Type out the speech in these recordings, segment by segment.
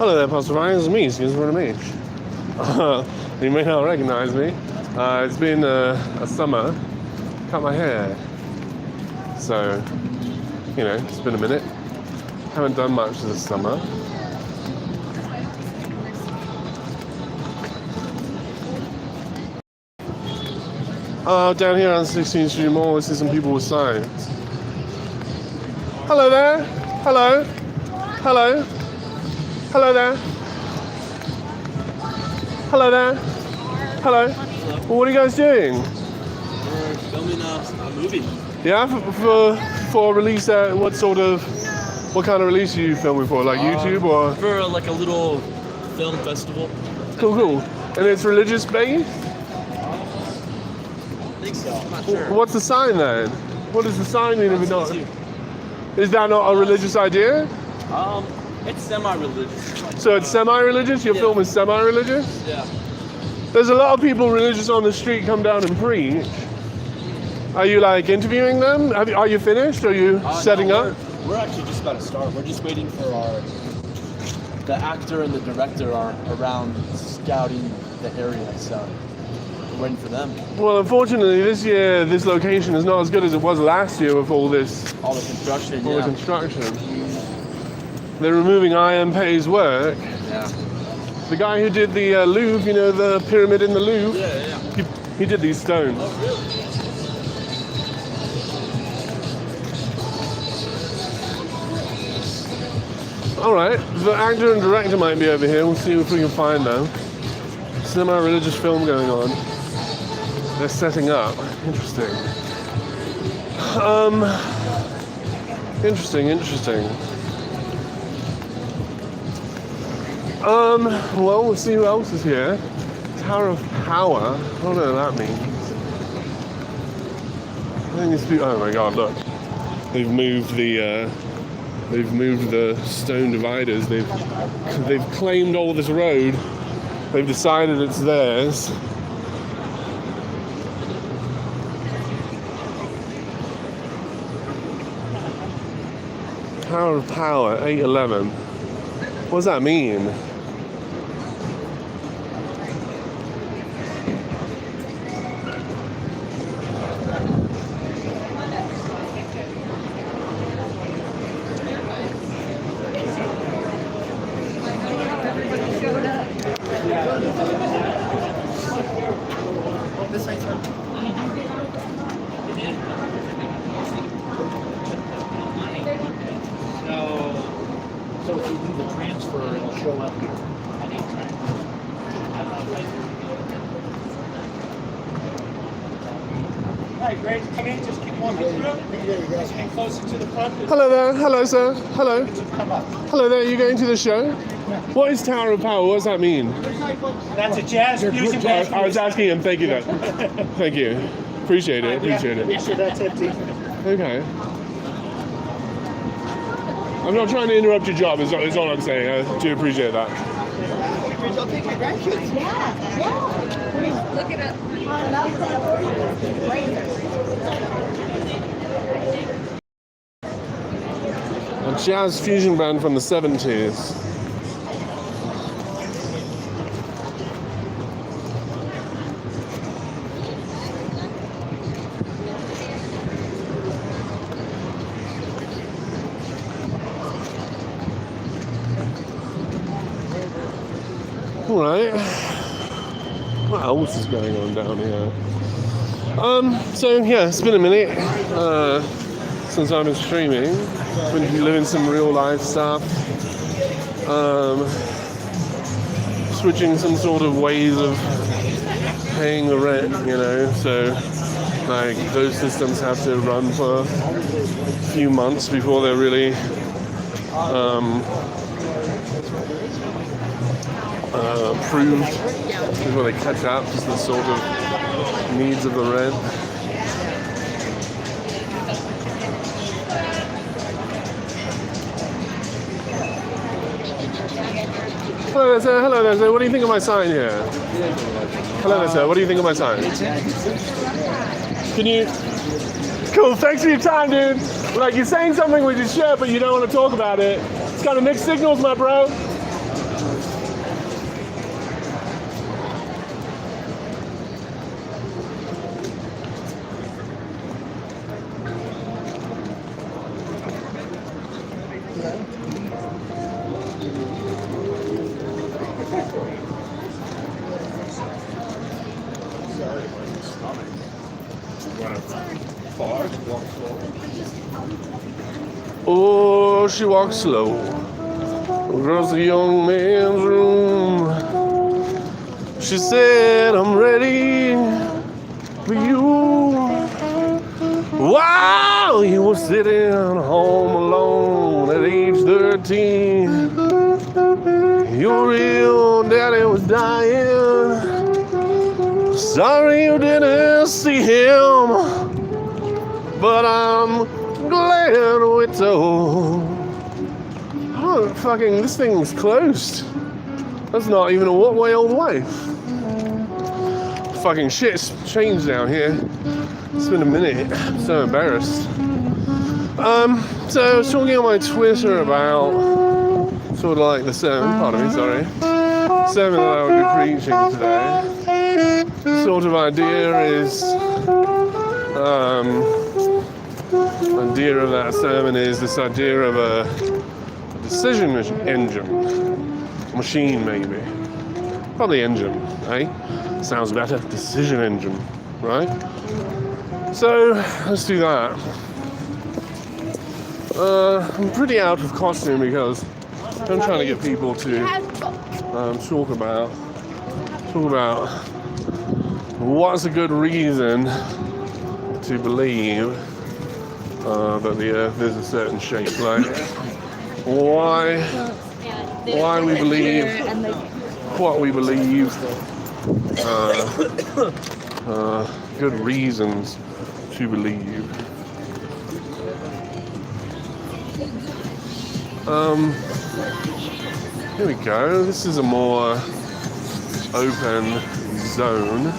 Hello there, Pastor Ryan. It's me, excuse me. You may not recognize me. It's been a summer. Cut my hair. So, you know, it's been a minute. Haven't done much this summer. Down here on 16th Street Mall, I see some people with signs. Hello there. Hello. Hello. Hello there. Hello there. Hello. Well, what are you guys doing? We're filming a movie. Yeah, for release. What kind of release are you filming for? Like YouTube or? For like a little film festival. Cool. And it's religious based? I think so. I'm not sure. What's the sign then? What does the sign mean if it's not? Is that not a religious idea? It's semi-religious. So it's semi-religious? Your film is semi-religious? Yeah. There's a lot of people religious on the street come down and preach. Are you like interviewing them? Are you finished? Are you setting up? We're actually just about to start. We're just waiting for the actor and the director are around scouting the area, so we're waiting for them. Well, unfortunately, this year, this location is not as good as it was last year with all the construction. The construction. They're removing I.M. Pei's work. Yeah. The guy who did the Louvre, you know, the pyramid in the Louvre. Yeah. He did these stones. Oh, really? All right, the actor and director might be over here. We'll see if we can find them. Semi-religious film going on. They're setting up. Interesting. Interesting. Well, we'll see who else is here. Tower of Power. I don't know what that means. I think it's oh my God! Look, they've moved the stone dividers. They've claimed all this road. They've decided it's theirs. Tower of Power, 811. What does that mean? So if you do the transfer, it'll show up here. All right, great. Come in, just keep walking through. Just get closer to the front. Hello there. Hello, sir. Hello. Come up. Hello there. You going to the show? What is Tower of Power? What does that mean? That's a jazz fusion band. I was asking him. Thank you, then. Thank you. Appreciate it. Make sure that's empty. Okay. I'm not trying to interrupt your job, is all I'm saying. I do appreciate that. I'll take your grandkids. Yeah. Look it up. A jazz fusion band from the 70s. Right. What else is going on down here? So yeah, it's been a minute since I've been streaming. Been living some real life stuff. Switching some sort of ways of paying the rent, you know. So like those systems have to run for a few months before they're really approved, before they catch up to the sort of needs of the rent. Hello there, sir. Hello there, sir. What do you think of my sign here? Hello there, sir. What do you think of my sign? Can you... Cool. Thanks for your time, dude. Like, you're saying something with your shirt, but you don't want to talk about it. It's kind of mixed signals, my bro. Oh, she walks slow across the young man's room. She said, I'm ready for you. While you were sitting home alone at age 13, your real daddy was dying. Sorry you didn't see him, but I'm glad we told. Oh, fucking, this thing's closed. That's not even a walkway all the way. Fucking shit's changed down here. It's been a minute. I'm so embarrassed. So I was talking on my Twitter about sort of like the sermon, pardon me, sorry. Sermon that I would be preaching today. The sort of idea is, idea of that sermon is this idea of a decision engine. Machine, maybe. Probably engine, eh? Sounds better. Decision engine, right? So, let's do that. I'm pretty out of costume because I'm trying to get people to talk about what's a good reason to believe that the Earth is a certain shape, like why we believe what we believe, good reasons to believe. Here we go. This is a more open zone.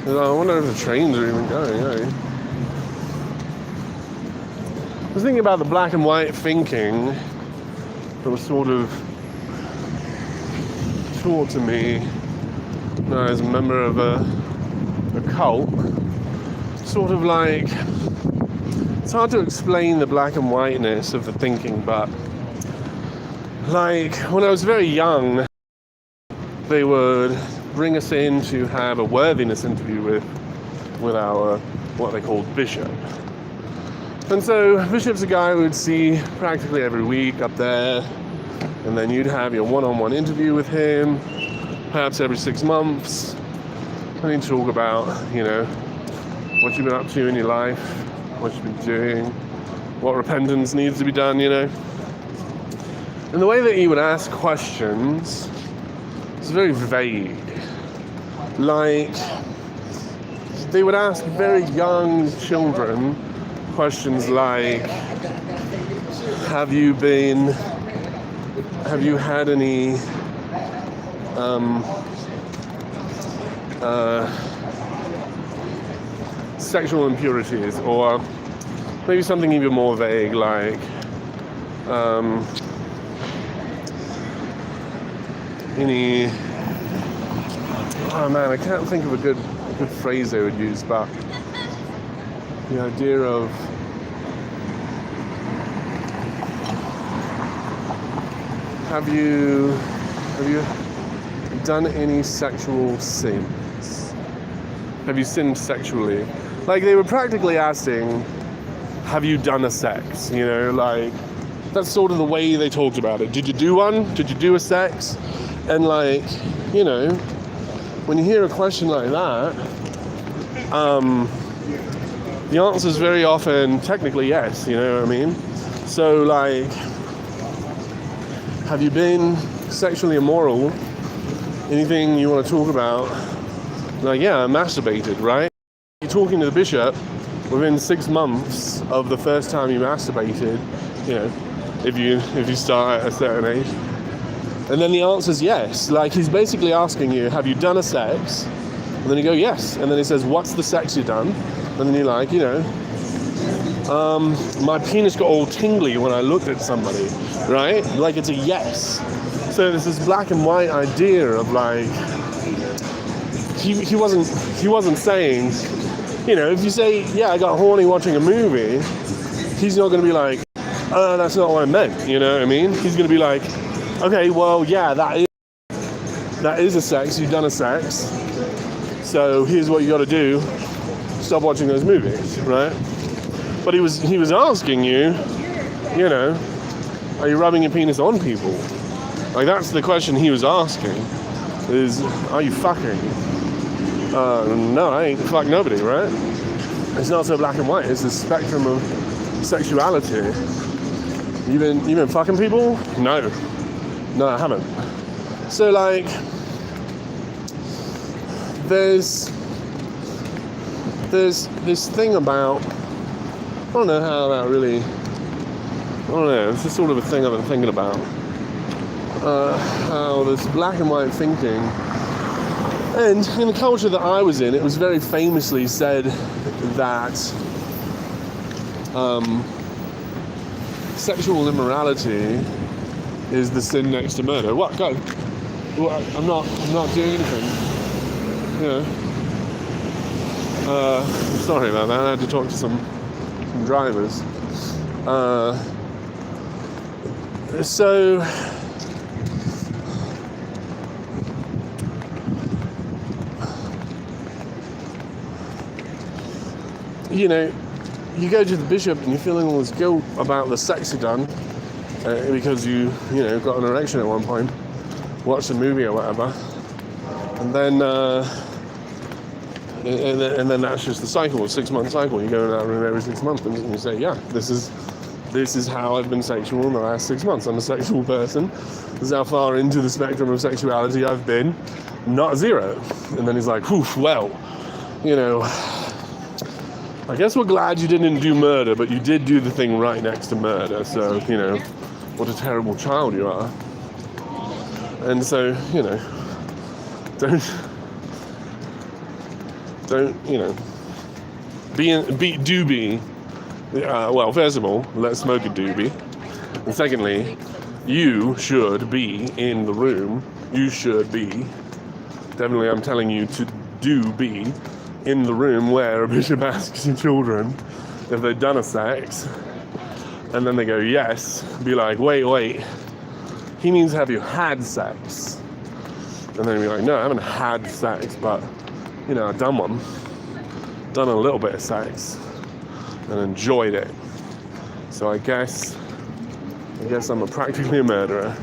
I wonder if the trains are even going, eh? I was thinking about the black and white thinking that was sort of taught to me when I was a member of a cult. Sort of like, it's hard to explain the black and whiteness of the thinking, but like when I was very young, they would bring us in to have a worthiness interview with our, what they called bishop. And so bishop's a guy we would see practically every week up there, and then you'd have your one-on-one interview with him, perhaps every 6 months, and he'd talk about, you know, what you've been up to in your life, what you've been doing, what repentance needs to be done, you know. And the way that he would ask questions was very vague. Like, they would ask very young children questions like, have you had any sexual impurities, or maybe something even more vague like any, oh man, I can't think of a good phrase they would use, but the idea of have you done any sexual sins? Have you sinned sexually? Like, they were practically asking, have you done a sex? You know, like, that's sort of the way they talked about it. Did you do one? Did you do a sex? And like, you know, when you hear a question like that, the answer is very often technically yes, you know what I mean? So like, have you been sexually immoral? Anything you want to talk about? Like, yeah, I masturbated, right? You're talking to the bishop within 6 months of the first time you masturbated, you know, if you start at a certain age. And then the answer is yes. Like, he's basically asking you, have you done a sex? And then you go, yes. And then he says, what's the sex you've done? And then you're like, you know, my penis got all tingly when I looked at somebody, right? Like, it's a yes. So there's this black and white idea of like, he wasn't saying, you know, if you say, yeah, I got horny watching a movie, he's not going to be like, that's not what I meant, you know what I mean? He's going to be like, okay, well, yeah, that is. that is a sex, you've done a sex. So here's what you got to do: stop watching those movies, right? But he was asking you, you know, are you rubbing your penis on people? Like, that's the question he was asking. Is, are you fucking? No, I ain't fuck nobody, right? It's not so black and white. It's the spectrum of sexuality. You been fucking people? No, I haven't. So like, there's this thing about, I don't know how that really, I don't know, it's just sort of a thing I've been thinking about. How this black and white thinking, and in the culture that I was in, it was very famously said that sexual immorality is the sin next to murder. What? Go. What? I'm not doing anything. You know. Sorry about that. I had to talk to some drivers. So. You know, you go to the bishop and you're feeling all this guilt about the sex you've done because you got an erection at one point, watched a movie or whatever, and then that's just the cycle, a 6-month cycle. You go in that room every 6 months and you say, yeah, this is how I've been sexual in the last 6 months. I'm a sexual person. This is how far into the spectrum of sexuality I've been. Not 0. And then he's like, oof, well, you know, I guess we're glad you didn't do murder, but you did do the thing right next to murder, so, you know, what a terrible child you are. And so, you know, don't, you know, well, first of all, let's smoke a doobie. And secondly, you should be in the room. You should be, definitely I'm telling you to be in the room where a bishop asks your children if they've done a sex, and then they go yes, be like, wait, he means have you had sex? And then be like, no, I haven't had sex, but, you know, I've done a little bit of sex and enjoyed it. So I guess I'm practically a murderer.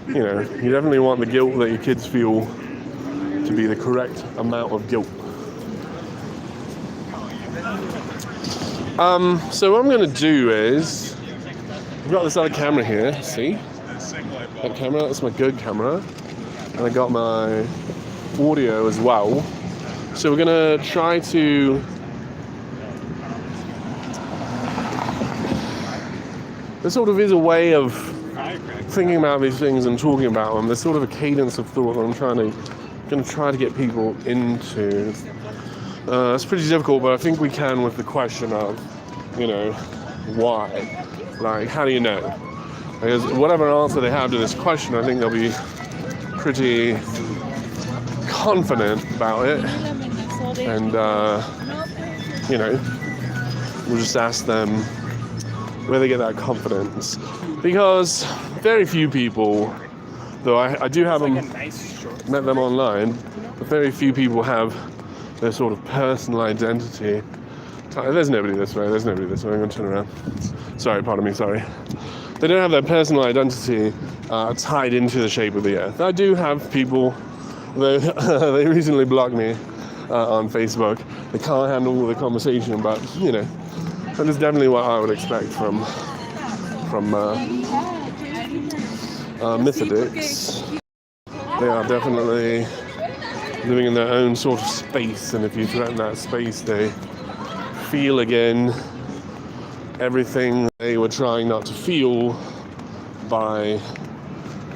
You know, you definitely want the guilt that your kids feel to be the correct amount of guilt. So what I'm going to do is, I've got this other camera here, see? That camera, that's my good camera. And I got my audio as well. So we're going to try to... There sort of is a way of thinking about these things and talking about them. There's sort of a cadence of thought that I'm going to try to get people into. It's pretty difficult, but I think we can with the question of, you know, why? Like, how do you know? Because whatever answer they have to this question, I think they'll be pretty confident about it. And, you know, we'll just ask them where they get that confidence. Because very few people, though I do have them, met them online, but very few people have their sort of personal identity. There's nobody this way, I'm going to turn around. Sorry, pardon me, sorry. They don't have their personal identity tied into the shape of the earth. I do have people, they recently blocked me on Facebook. They can't handle the conversation, but, you know, that is definitely what I would expect from Methodics. They are definitely living in their own sort of space, and if you threaten that space, they feel again everything they were trying not to feel by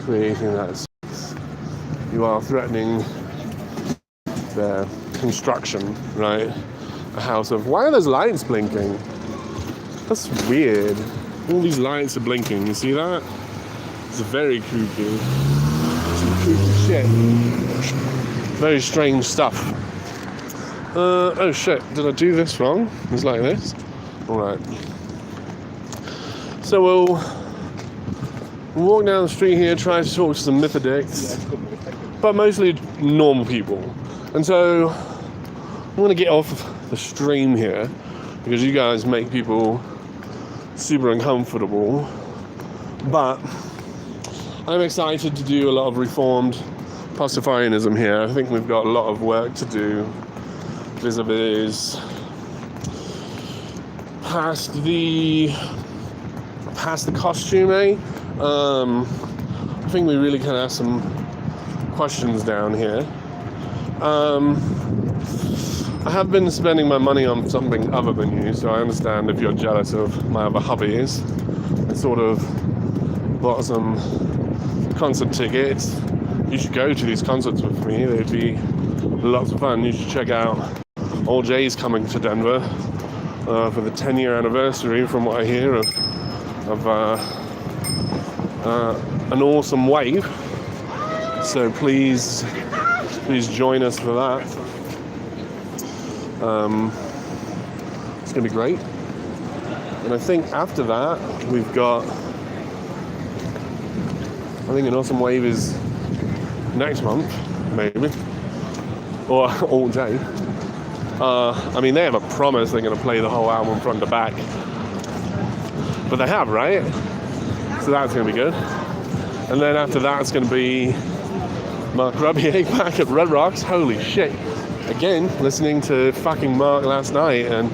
creating that space. You are threatening their construction, right? A house of, why are those lights blinking? That's weird. All these lights are blinking, you see that? It's very creepy. Some creepy shit. Very strange stuff. Oh shit, did I do this wrong? It's like this? Alright. So we'll walk down the street here, try to talk to some Methodists. but mostly normal people. And so I'm going to get off the stream here because you guys make people super uncomfortable. But I'm excited to do a lot of reformed Pastafarianism here. I think we've got a lot of work to do vis-a-vis past the costume, I think we really can have some questions down here. I have been spending my money on something other than you, so I understand if you're jealous of my other hobbies. I sort of bought some concert tickets. You should go to these concerts with me. They'd be lots of fun. You should check out Old Jay's coming to Denver for the 10-year anniversary, from what I hear, of an awesome wave. So please join us for that. It's going to be great. And I think after that, we've got, I think an awesome wave is next month, maybe, or All Day. I mean, they have a promise they're going to play the whole album front to back, but they have, right? So that's going to be good. And then after that, it's going to be Mark Rubier back at Red Rocks. Holy shit! Again, listening to fucking Mark last night, and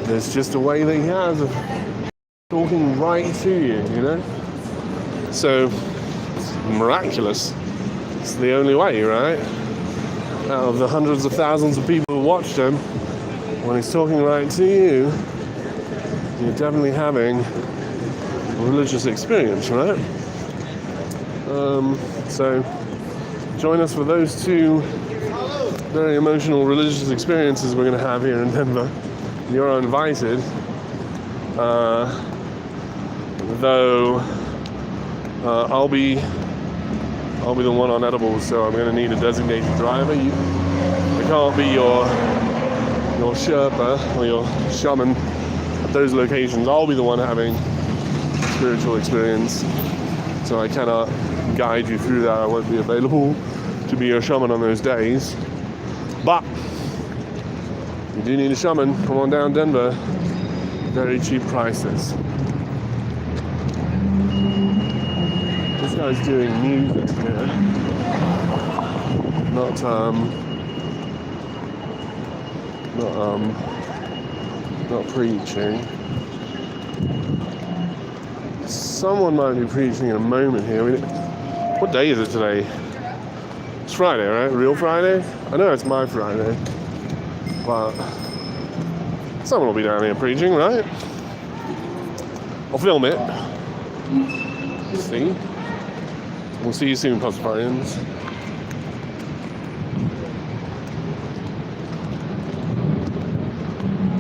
there's just a way that he has of talking right to you, you know. So it's miraculous. It's the only way, right? Out of the hundreds of thousands of people who watched him, when he's talking right to you, you're definitely having a religious experience, right? So join us for those two very emotional religious experiences we're going to have here in Denver. You're invited, though I'll be the one on edibles, so I'm going to need a designated driver. I can't be your Sherpa or your shaman at those locations. I'll be the one having spiritual experience, so I cannot guide you through that. I won't be available to be your shaman on those days. But you do need a shaman. Come on down Denver. Very cheap prices. This guy's doing music here. Not preaching. Someone might be preaching in a moment here. What day is it today? It's Friday, right? Real Friday? I know it's my Friday. But someone will be down here preaching, right? I'll film it. See? We'll see you soon, Pastafarians.